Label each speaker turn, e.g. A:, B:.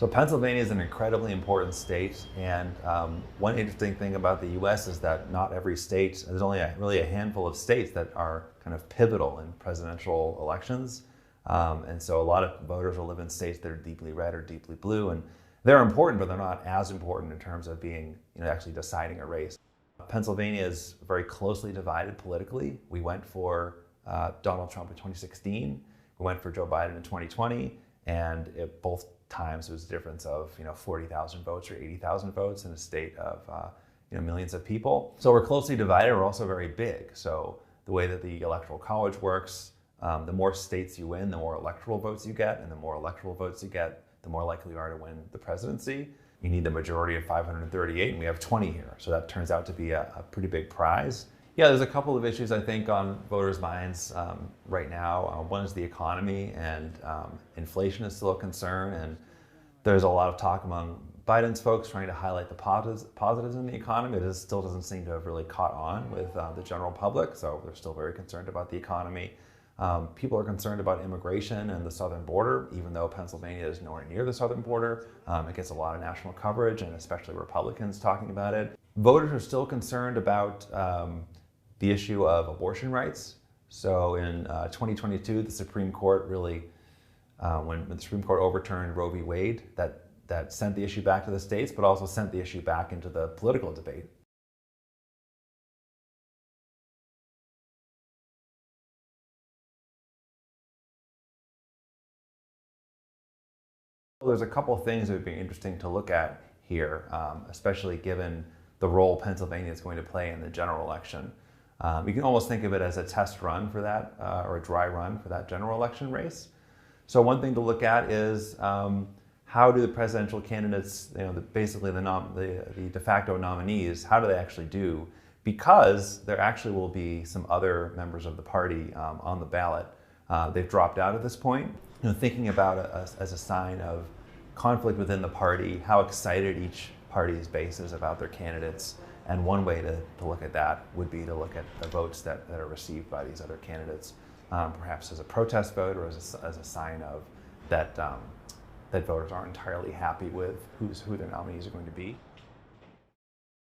A: So Pennsylvania is an incredibly important state, and one interesting thing about the U.S. is that not every state, there's only really a handful of states that are kind of pivotal in presidential elections. And so a lot of voters will live in states that are deeply red or deeply blue, and they're important, but they're not as important in terms of being, actually deciding a race. Pennsylvania is very closely divided politically. We went for Donald Trump in 2016. We went for Joe Biden in 2020, and both times it was a difference of 40,000 votes or 80,000 votes in a state of millions of people. So we're closely divided. We're also very big. So the way that the Electoral College works, the more states you win, the more electoral votes you get, and the more electoral votes you get, the more likely you are to win the presidency. You need the majority of 538, and we have 20 here. So that turns out to be a pretty big prize. Yeah, there's a couple of issues I think on voters' minds right now. One is the economy, and inflation is still a concern, and there's a lot of talk among Biden's folks trying to highlight the positives in the economy. It still doesn't seem to have really caught on with the general public, so they're still very concerned about the economy. People are concerned about immigration and the southern border, even though Pennsylvania is nowhere near the southern border. It gets a lot of national coverage, and especially Republicans talking about it. Voters are still concerned about the issue of abortion rights. So in 2022, the Supreme Court really, when the Supreme Court overturned Roe v. Wade, that sent the issue back to the states, but also sent the issue back into the political debate. There's a couple of things that would be interesting to look at here, especially given the role Pennsylvania is going to play in the general election. You can almost think of it as a test run for that, or a dry run for that general election race. So one thing to look at is how do the presidential candidates, basically the de facto nominees, how do they actually do? Because there actually will be some other members of the party on the ballot. They've dropped out at this point. Thinking about it as a sign of conflict within the party, how excited each party's base is about their candidates. And one way to look at that would be to look at the votes that are received by these other candidates, perhaps as a protest vote or as a sign of that voters aren't entirely happy with who their nominees are going to be.